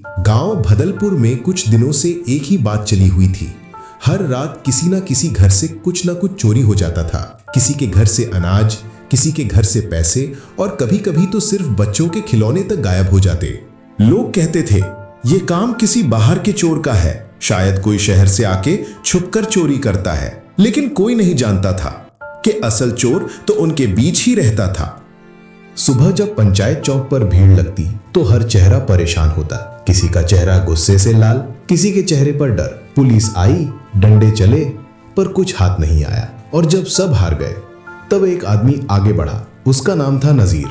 गांव भदलपुर में कुछ दिनों से एक ही बात चली हुई थी। हर रात किसी ना किसी घर से कुछ ना कुछ चोरी हो जाता था। किसी के घर से अनाज, किसी के घर से पैसे और कभी कभी तो सिर्फ बच्चों के खिलौने तक गायब हो जाते। लोग कहते थे ये काम किसी बाहर के चोर का है, शायद कोई शहर से आके छुपकर चोरी करता है। लेकिन कोई नहीं जानता था कि असल चोर तो उनके बीच ही रहता था। सुबह जब पंचायत चौक पर भीड़ लगती तो हर चेहरा परेशान होता। किसी का चेहरा गुस्से से लाल, किसी के चेहरे पर डर। पुलिस आई, डंडे चले, पर कुछ हाथ नहीं आया। और जब सब हार गए तब एक आदमी आगे बढ़ा। उसका नाम था नजीर।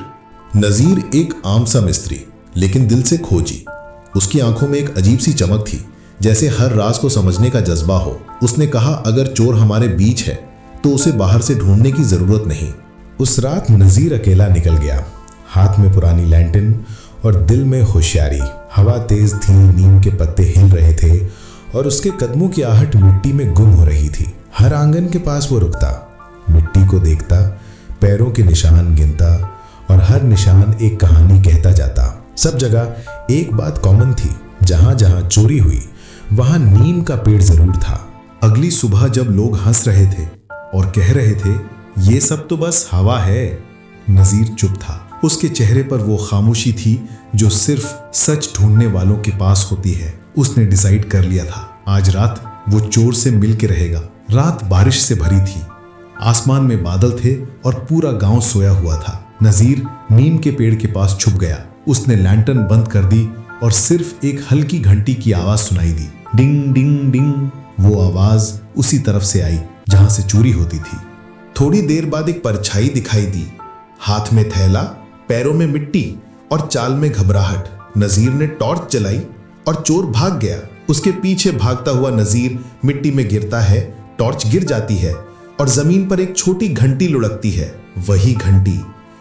नजीर एक आम सा मिस्त्री, लेकिन दिल से खोजी। उसकी आंखों में एक अजीब सी चमक थी, जैसे हर राज को समझने का जज्बा हो। उसने कहा, अगर चोर हमारे बीच है तो उसे बाहर से ढूंढने की जरूरत नहीं। उस रात नजीर अकेला निकल गया, हाथ में पुरानी लैंटर्न और दिल में होशियारी। हवा तेज थी, नीम के पत्ते हिल रहे थे और उसके कदमों की आहट मिट्टी में गुम हो रही थी। हर आंगन के पास वो रुकता, मिट्टी को देखता, पैरों के निशान गिनता और हर निशान एक कहानी कहता जाता। सब जगह एक बात कॉमन थी, जहां जहां चोरी हुई वहां नीम का पेड़ जरूर था। अगली सुबह जब लोग हंस रहे थे और कह रहे थे ये सब तो बस हवा है, नजीर चुप था। उसके चेहरे पर वो खामोशी थी जो सिर्फ सच ढूंढने वालों के पास होती है। उसने डिसाइड कर लिया था, आज रात वो चोर से मिल के रहेगा। रात बारिश से भरी थी, आसमान में बादल थे और पूरा गांव सोया हुआ था। नजीर नीम के पेड़ के पास छुप गया। उसने लैंटर्न बंद कर दी और सिर्फ एक हल्की घंटी की आवाज सुनाई दी, डिंग डिंग डिंग। वो आवाज उसी तरफ से आई जहां से चोरी होती थी। थोड़ी देर बाद एक परछाई दिखाई दी, हाथ में थैला, पैरों में मिट्टी और चाल में घबराहट। नजीर ने टॉर्च जलाई और चोर भाग गया। उसके पीछे भागता हुआ नजीर मिट्टी में गिरता है, टॉर्च गिर जाती है और जमीन पर एक छोटी घंटी लुढ़कती है। वही घंटी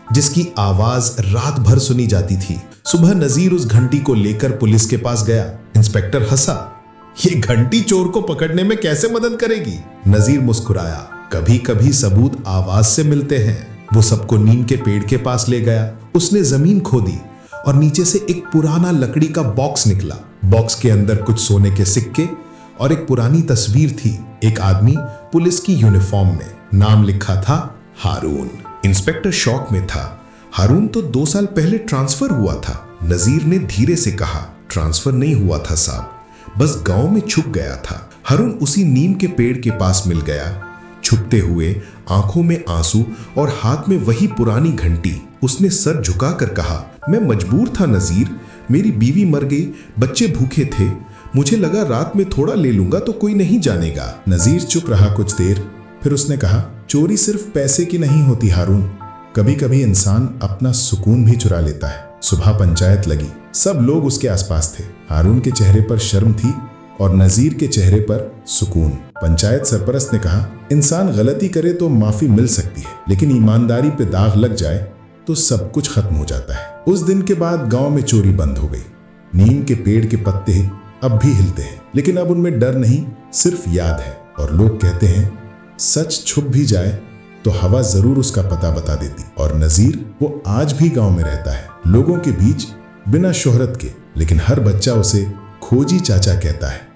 जिसकी आवाज रात भर सुनी जाती थी। सुबह नजीर उस घंटी को लेकर पुलिस के पास गया। इंस्पेक्टर हंसा, ये घंटी चोर को पकड़ने में कैसे मदद करेगी? नजीर मुस्कुराया, कभी कभी सबूत आवाज से मिलते हैं। वो सबको नीम के पेड़ के पास ले गया। उसने जमीन खोदी और नीचे से एक पुराना लकड़ी का बॉक्स निकला। बॉक्स के अंदर कुछ सोने के सिक्के और एक पुरानी तस्वीर थी। एक आदमी पुलिस की यूनिफॉर्म में, नाम लिखा था हारून। इंस्पेक्टर शॉक में था। हारून तो 2 साल पहले ट्रांसफर हुआ था। नजीर ने धीरे से कहा, ट्रांसफर नहीं हुआ था साहब, बस गांव में छुप गया था। हारून उसी नीम के पेड़ के पास मिल गया, छुपते हुए, आंखों में आंसू और हाथ में वही पुरानी घंटी। उसने सर झुकाकर कहा, मैं मजबूर था नजीर, मेरी बीवी मर गई, बच्चे भूखे थे, मुझे लगा रात में थोड़ा ले लूंगा तो कोई नहीं जानेगा। नजीर चुप रहा कुछ देर, फिर उसने कहा, चोरी सिर्फ पैसे की नहीं होती हारून, कभी कभी इंसान अपना सुकून भी चुरा लेता है। सुबह पंचायत लगी, सब लोग उसके आसपास थे। हारून के चेहरे पर शर्म थी और नजीर के चेहरे पर सुकून। पंचायत सरपरस्त ने कहा, इंसान गलती करे तो माफी मिल सकती है, लेकिन ईमानदारी पे दाग लग जाए तो सब कुछ खत्म हो जाता है। उस दिन के बाद गांव में चोरी बंद हो गई। नीम के पेड़ के पत्ते अब भी हिलते हैं, लेकिन अब उनमें डर नहीं, सिर्फ याद है। और लोग कहते हैं सच छुप भी जाए तो हवा जरूर उसका पता बता देती। और नजीर वो आज भी गांव में रहता है, लोगों के बीच, बिना शोहरत के, लेकिन हर बच्चा उसे खोजी चाचा कहता है।